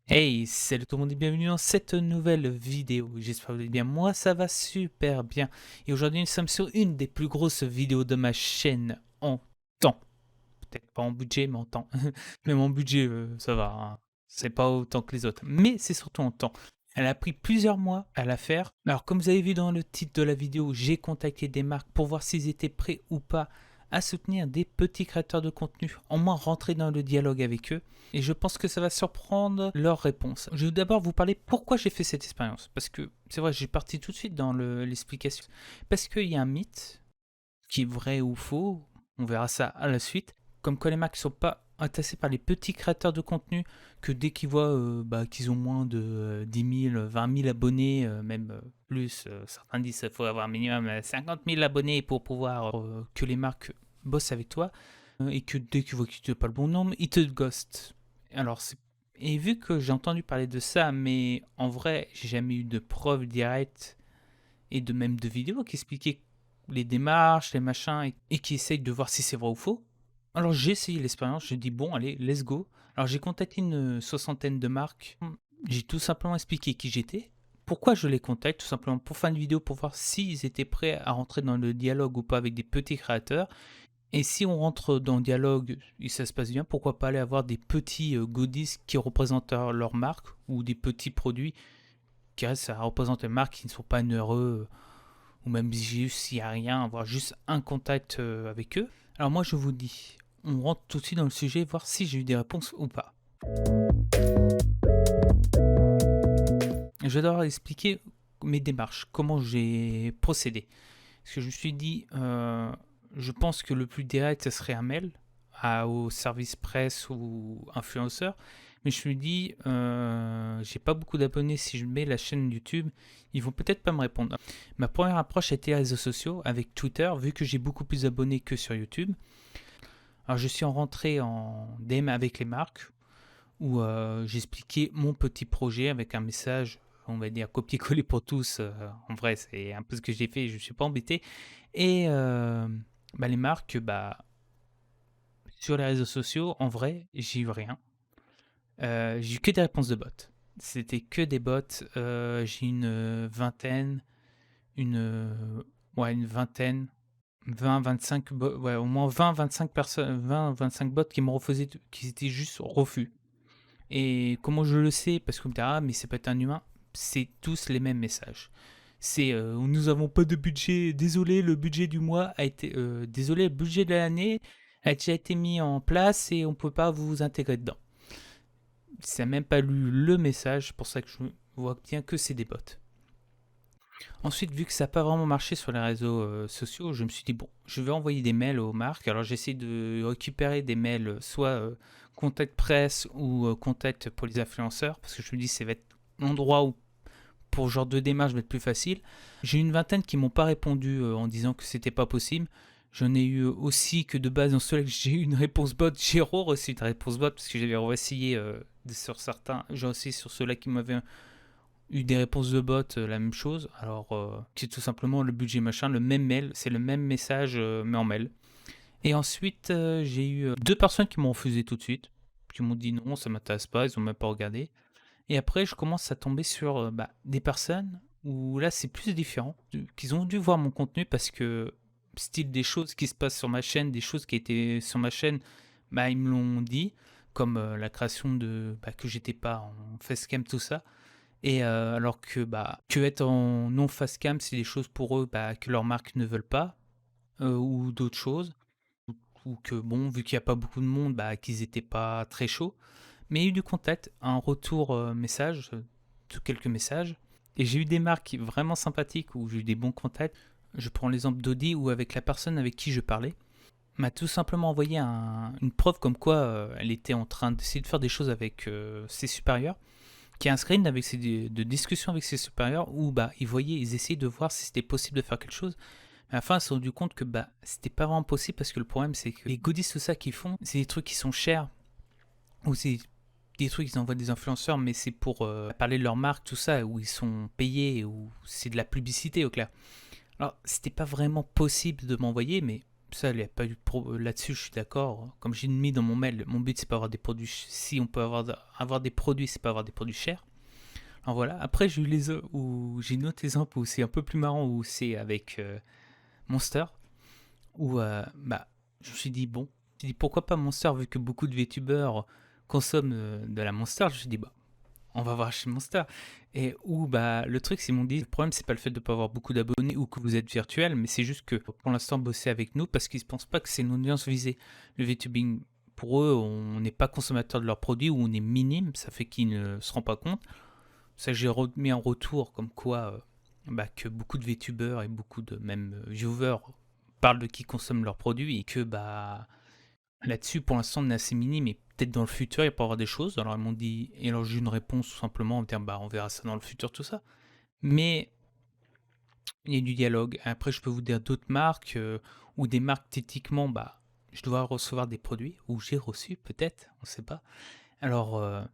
Hey, salut tout le monde et bienvenue dans cette nouvelle vidéo. J'espère que vous allez bien. Moi, ça va super bien. Et aujourd'hui, nous sommes sur une des plus grosses vidéos de ma chaîne en temps. Peut-être pas en budget, mais en temps. Même en budget, ça va, hein. C'est pas autant que les autres. Mais c'est surtout en temps. Elle a pris plusieurs mois à la faire. Alors, comme vous avez vu dans le titre de la vidéo, j'ai contacté des marques pour voir s'ils étaient prêts ou pas à soutenir des petits créateurs de contenu, en moins rentrer dans le dialogue avec eux. Et je pense que ça va surprendre leur réponse. Je vais d'abord vous parler pourquoi j'ai fait cette expérience. Parce que c'est vrai, j'ai parti tout de suite dans l'explication. Parce qu'il y a un mythe qui est vrai ou faux, on verra ça à la suite, comme quoi les marques ne sont pas intéressées par les petits créateurs de contenu, que dès qu'ils voient qu'ils ont moins de 10 000, 20 000 abonnés, même plus, certains disent qu'il faut avoir un minimum 50 000 abonnés pour pouvoir que les marques bossent avec toi, et que dès qu'ils voient que tu n'as pas le bon nombre, ils te ghostent. Alors, et vu que j'ai entendu parler de ça, mais en vrai, j'ai jamais eu de preuves directes et de même de vidéos qui expliquaient les démarches, les machins, et qui essayent de voir si c'est vrai ou faux. Alors j'ai essayé l'expérience, j'ai dit bon allez, let's go. Alors j'ai contacté une soixantaine de marques, j'ai tout simplement expliqué qui j'étais, pourquoi je les contacte, tout simplement pour faire une vidéo pour voir s'ils étaient prêts à rentrer dans le dialogue ou pas avec des petits créateurs. Et si on rentre dans le dialogue et ça se passe bien, pourquoi pas aller avoir des petits goodies qui représentent leur marque ou des petits produits qui restent à représenter une marque qui ne sont pas heureux ou même juste s'il n'y a rien, avoir juste un contact avec eux. Alors moi je vous dis, on rentre tout de suite dans le sujet, voir si j'ai eu des réponses ou pas. Je vais devoir expliquer mes démarches, comment j'ai procédé. Parce que je me suis dit, je pense que le plus direct, ce serait un mail au service presse ou influenceur. Mais je me dis, j'ai pas beaucoup d'abonnés. Si je mets la chaîne YouTube, ils vont peut-être pas me répondre. Ma première approche a été les réseaux sociaux avec Twitter, vu que j'ai beaucoup plus d'abonnés que sur YouTube. Alors je suis rentré en DM avec les marques où j'expliquais mon petit projet avec un message, on va dire copier-coller pour tous. En vrai, c'est un peu ce que j'ai fait, je ne suis pas embêté. Et les marques, sur les réseaux sociaux, en vrai, j'ai eu rien. J'ai eu que des réponses de bots. C'était que des bots. J'ai une vingtaine, une vingtaine, 20, 25, ouais, au moins 20, 25 personnes, 20, 25 bots qui m'ont refusé, qui étaient juste refus. Et comment je le sais? Parce que mais c'est pas un humain. C'est tous les mêmes messages. C'est nous avons pas de budget. Désolé, le budget du mois a été. Désolé, le budget de l'année a déjà été mis en place et on peut pas vous intégrer dedans. Ça n'a même pas lu le message, c'est pour ça que je vois bien que c'est des bots. Ensuite, vu que ça n'a pas vraiment marché sur les réseaux sociaux, je me suis dit, bon, je vais envoyer des mails aux marques. Alors j'essaie de récupérer des mails, soit contact presse ou contact pour les influenceurs, parce que je me dis, ça va être l'endroit où, pour ce genre de démarche, va être plus facile. J'ai eu une vingtaine qui m'ont pas répondu en disant que c'était pas possible. J'en ai eu aussi que de base, dans ceux-là que j'ai eu une réponse bot, j'ai reçu une réponse bot, parce que j'avais essayé sur certains, j'ai aussi sur ceux-là qui m'avaient eu des réponses de bot, la même chose. Alors, c'est tout simplement le budget machin, le même mail, c'est le même message, mais en mail. Et ensuite, j'ai eu deux personnes qui m'ont refusé tout de suite, qui m'ont dit non, ça m'intéresse pas, ils ont même pas regardé. Et après, je commence à tomber sur des personnes où là, c'est plus différent, qu'ils ont dû voir mon contenu parce que, style des choses qui se passent sur ma chaîne, des choses qui étaient sur ma chaîne, ils me l'ont dit, comme la création de que j'étais pas en facecam, tout ça. Et alors que être en non face cam, c'est des choses pour eux que leurs marques ne veulent pas, ou d'autres choses, ou que bon, vu qu'il n'y a pas beaucoup de monde, qu'ils n'étaient pas très chauds. Mais il y a eu du contact, un retour message, de quelques messages. Et j'ai eu des marques vraiment sympathiques où j'ai eu des bons contacts. Je prends l'exemple d'Audi où avec la personne avec qui je parlais, m'a tout simplement envoyé une preuve comme quoi elle était en train d'essayer de faire des choses avec ses supérieurs, qui a un screen avec de discussions avec ses supérieurs où ils essayaient de voir si c'était possible de faire quelque chose. Mais à la fin, ils se sont rendu compte que c'était pas vraiment possible parce que le problème c'est que les goodies, tout ça qu'ils font, c'est des trucs qui sont chers ou c'est des trucs qu'ils envoient des influenceurs, mais c'est pour parler de leur marque, tout ça, où ils sont payés, ou c'est de la publicité au clair. Alors, c'était pas vraiment possible de m'envoyer, mais Ça, il y a pas eu de là-dessus, je suis d'accord. Comme j'ai mis dans mon mail, mon but c'est pas avoir des produits. Si on peut avoir des produits, c'est pas avoir des produits chers. Alors voilà. Après, j'ai eu j'ai une autre exemple où c'est un peu plus marrant, où c'est avec Monster, où bah, je me suis dit, bon, j'ai dit pourquoi pas Monster, vu que beaucoup de VTubers consomment de la Monster. Je me suis dit, bah, on va voir chez Monster. Et où bah, le truc, c'est qu'ils m'ont dit, le problème, c'est pas le fait de pas avoir beaucoup d'abonnés ou que vous êtes virtuel, mais c'est juste que pour l'instant, bosser avec nous parce qu'ils ne pensent pas que c'est une audience visée. Le VTubing, pour eux, on n'est pas consommateur de leurs produits ou on est minime, ça fait qu'ils ne se rendent pas compte. Ça, j'ai mis un retour comme quoi bah, que beaucoup de VTubers et beaucoup de même viewers parlent de qui consomment leurs produits et que bah là-dessus, pour l'instant, on est assez minime, mais peut-être dans le futur, il peut y avoir des choses. Alors, ils m'ont dit, et alors j'ai eu une réponse tout simplement en disant, bah, on verra ça dans le futur, tout ça. Mais il y a du dialogue. Après, je peux vous dire d'autres marques, ou des marques, techniquement, bah, je dois recevoir des produits, ou j'ai reçu, peut-être, on ne sait pas. Alors,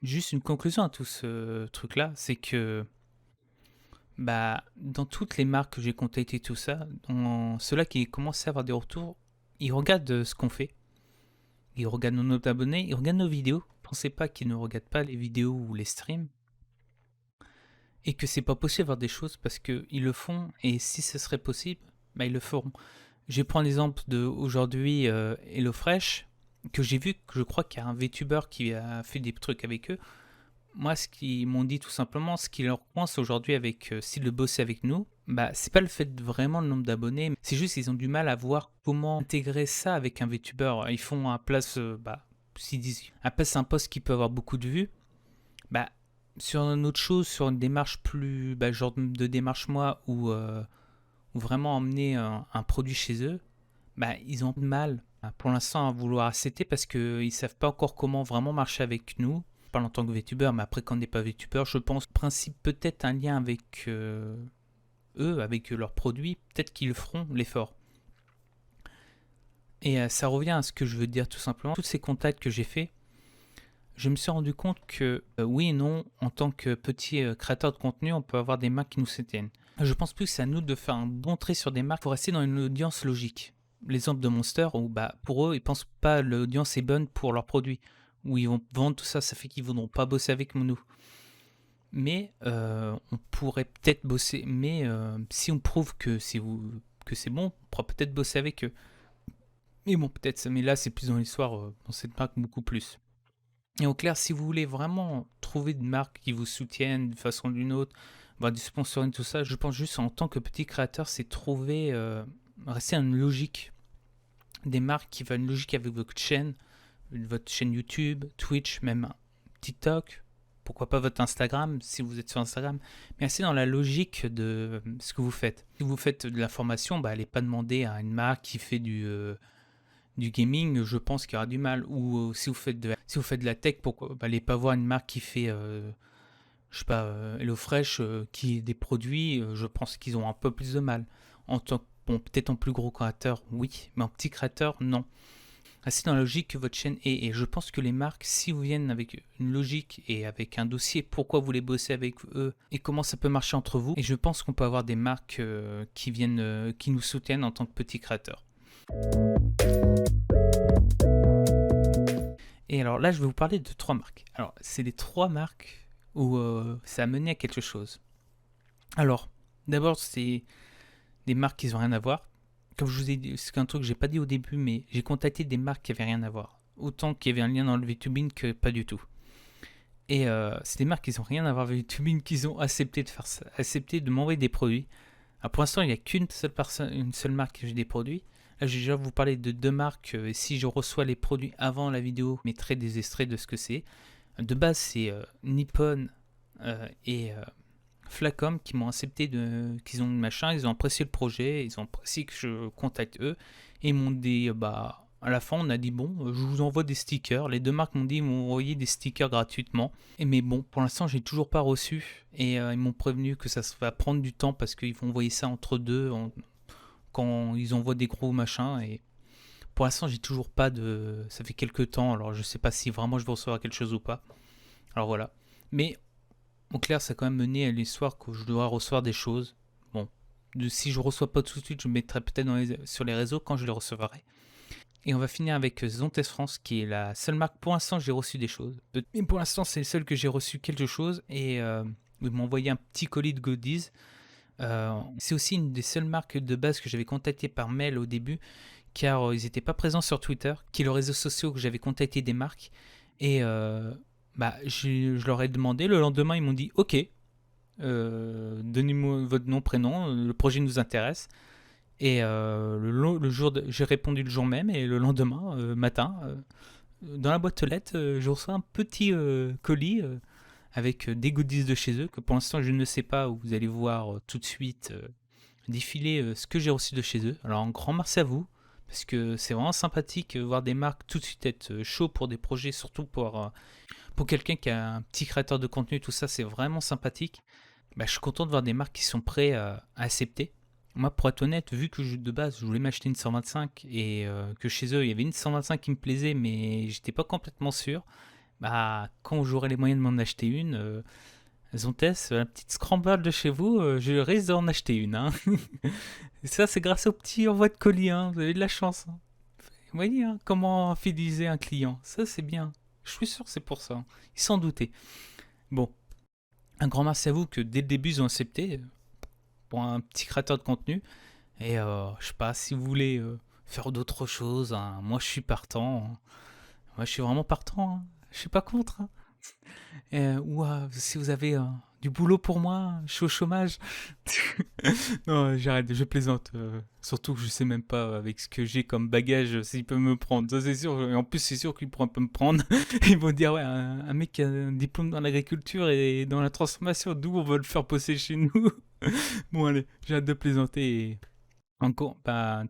juste une conclusion à tout ce truc-là, c'est que, bah, dans toutes les marques que j'ai contactées, tout ça, ceux-là qui commencent à avoir des retours, ils regardent ce qu'on fait. Ils regardent nos notes d'abonnés, ils regardent nos vidéos. Pensez pas qu'ils ne regardent pas les vidéos ou les streams. Et que c'est pas possible d'avoir des choses parce qu'ils le font. Et si ce serait possible, bah ils le feront. Je vais prendre l'exemple d'aujourd'hui HelloFresh, que j'ai vu, que je crois qu'il y a un VTuber qui a fait des trucs avec eux. Moi, ce qu'ils m'ont dit tout simplement, ce qui leur coince aujourd'hui avec s'ils le bossaient avec nous, bah c'est pas le fait de vraiment le nombre d'abonnés, c'est juste qu'ils ont du mal à voir comment intégrer ça avec un VTuber. Ils font un place, bah s'ils disent un place, c'est un post qui peut avoir beaucoup de vues, bah sur une autre chose, sur une démarche plus, bah, genre de démarche moi ou vraiment emmener un produit chez eux, bah ils ont du mal pour l'instant à vouloir accepter parce qu'ils savent pas encore comment vraiment marcher avec nous. Je parle en tant que VTuber, mais après quand on n'est pas VTuber, je pense principe peut-être un lien avec eux, avec leurs produits, peut-être qu'ils feront l'effort. Et ça revient à ce que je veux dire tout simplement. Tous ces contacts que j'ai faits, je me suis rendu compte que oui et non, en tant que petit créateur de contenu, on peut avoir des marques qui nous soutiennent. Je pense plus que c'est à nous de faire un bon trait sur des marques pour rester dans une audience logique. L'exemple de Monster, où bah, pour eux, ils pensent pas que l'audience est bonne pour leurs produits, où ils vont vendre tout ça, ça fait qu'ils ne voudront pas bosser avec nous. Mais on pourrait peut-être bosser, mais si on prouve que c'est bon, on pourra peut-être bosser avec eux. Mais bon, peut-être, mais là c'est plus dans l'histoire, dans cette marque beaucoup plus. Et au clair, si vous voulez vraiment trouver une marque qui vous soutienne d'une façon ou d'une autre, du sponsoring, tout ça, je pense juste en tant que petit créateur, c'est trouver, rester à une logique. Des marques qui vont une logique avec votre chaîne YouTube, Twitch, même TikTok, pourquoi pas votre Instagram si vous êtes sur Instagram, mais restez dans la logique de ce que vous faites. Si vous faites de la formation, allez pas demander à une marque qui fait du gaming, je pense qu'il y aura du mal. Ou si vous faites de la tech, pourquoi allez pas voir une marque qui fait je sais pas, HelloFresh, qui est des produits, je pense qu'ils ont un peu plus de mal. Bon, peut-être en plus gros créateur, oui, mais en petit créateur, non. Restez dans la logique que votre chaîne est. Et je pense que les marques, si vous viennent avec une logique et avec un dossier, pourquoi vous voulez bosser avec eux et comment ça peut marcher entre vous, et je pense qu'on peut avoir des marques qui nous soutiennent en tant que petits créateurs. Et alors là, je vais vous parler de 3 marques. Alors, c'est les 3 marques où ça a mené à quelque chose. Alors, d'abord, c'est des marques qui n'ont rien à voir. Comme je vous ai dit, c'est un truc que j'ai pas dit au début, mais j'ai contacté des marques qui avaient rien à voir. Autant qu'il y avait un lien dans le VTubing que pas du tout. Et c'est des marques qui n'ont rien à voir avec le VTubing, qui ont accepté de faire ça, accepté de m'envoyer des produits. Alors pour l'instant, il n'y a qu'une seule marque qui j'ai des produits. Là, j'ai déjà vous parler de 2 marques. Et si je reçois les produits avant la vidéo, je mettrai des extraits de ce que c'est. De base, c'est Nippon et Flacom qui m'ont accepté qu'ils ont machin, ils ont apprécié le projet, ils ont apprécié que je contacte eux et ils m'ont dit à la fin on a dit bon je vous envoie des stickers. Les 2 marques m'ont dit ils m'ont envoyé des stickers gratuitement. Mais bon pour l'instant j'ai toujours pas reçu et ils m'ont prévenu que ça va prendre du temps parce qu'ils vont envoyer ça entre deux quand ils envoient des gros machins. Et pour l'instant j'ai toujours pas de, ça fait quelques temps, alors je sais pas si vraiment je vais recevoir quelque chose ou pas. Alors voilà, mais en clair, ça a quand même mené à l'histoire que je dois recevoir des choses. Bon, si je reçois pas tout de suite, je mettrai peut-être sur les réseaux quand je les recevrai. Et on va finir avec Zontes France, qui est la seule marque pour l'instant j'ai reçu des choses. Mais pour l'instant, c'est le seul que j'ai reçu quelque chose. Et ils m'ont envoyé un petit colis de goodies. C'est aussi une des seules marques de base que j'avais contactées par mail au début, car ils n'étaient pas présents sur Twitter, qui est le réseau social que j'avais contacté des marques. Et je leur ai demandé. Le lendemain, ils m'ont dit OK, donnez-moi votre nom, prénom, le projet nous intéresse. Et j'ai répondu le jour même, et le lendemain matin, dans la boîte aux lettres, je reçois un petit colis avec des goodies de chez eux, que pour l'instant je ne sais pas, où vous allez voir tout de suite défiler ce que j'ai reçu de chez eux. Alors un grand merci à vous, parce que c'est vraiment sympathique voir des marques tout de suite être chaud pour des projets, surtout pour quelqu'un qui a un petit créateur de contenu, tout ça, c'est vraiment sympathique. Je suis content de voir des marques qui sont prêts à accepter. Moi, pour être honnête, vu que de base, je voulais m'acheter une 125 et que chez eux, il y avait une 125 qui me plaisait, mais j'étais pas complètement sûr, quand j'aurai les moyens de m'en acheter une, Zontes, la petite scramble de chez vous, je risque d'en acheter une. Hein. Et ça, c'est grâce au petit envoi de colis, hein. Vous avez de la chance. Hein. Vous voyez comment fidéliser un client. Ça, c'est bien. Je suis sûr que c'est pour ça. Ils s'en doutaient. Bon, un grand merci à vous que dès le début, ils ont accepté pour un petit créateur de contenu. Et je sais pas, si vous voulez faire d'autres choses, hein, moi je suis partant. Hein. Moi je suis vraiment partant. Hein. Je suis pas contre. Hein. Ou si vous avez du boulot pour moi, je suis au chômage. Non, j'arrête, je plaisante. Surtout que je sais même pas avec ce que j'ai comme bagage s'il peut me prendre. Ça c'est sûr. Et en plus c'est sûr qu'il pourra pas me prendre. Ils vont dire ouais, un mec qui a un diplôme dans l'agriculture et dans la transformation, d'où on va le faire bosser chez nous. Bon allez, j'ai hâte de plaisanter. Et encore,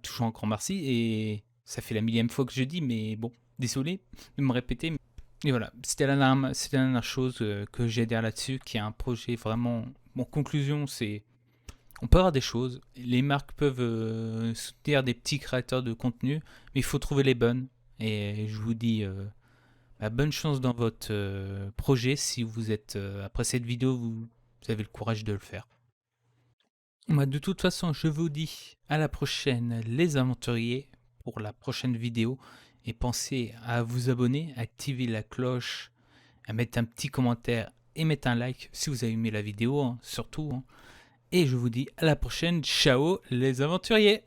toujours encore merci. Et ça fait la millième fois que je dis, mais bon, désolé de me répéter. Et voilà, c'était la dernière chose que j'ai à dire là-dessus, qui est un projet vraiment... Bon, conclusion, c'est... On peut avoir des choses, les marques peuvent soutenir des petits créateurs de contenu, mais il faut trouver les bonnes. Et je vous dis bonne chance dans votre projet si vous êtes, après cette vidéo, vous avez le courage de le faire. De toute façon, je vous dis à la prochaine, les aventuriers, pour la prochaine vidéo. Et pensez à vous abonner, à activer la cloche, à mettre un petit commentaire et mettre un like si vous avez aimé la vidéo, hein, surtout. Hein. Et je vous dis à la prochaine. Ciao les aventuriers!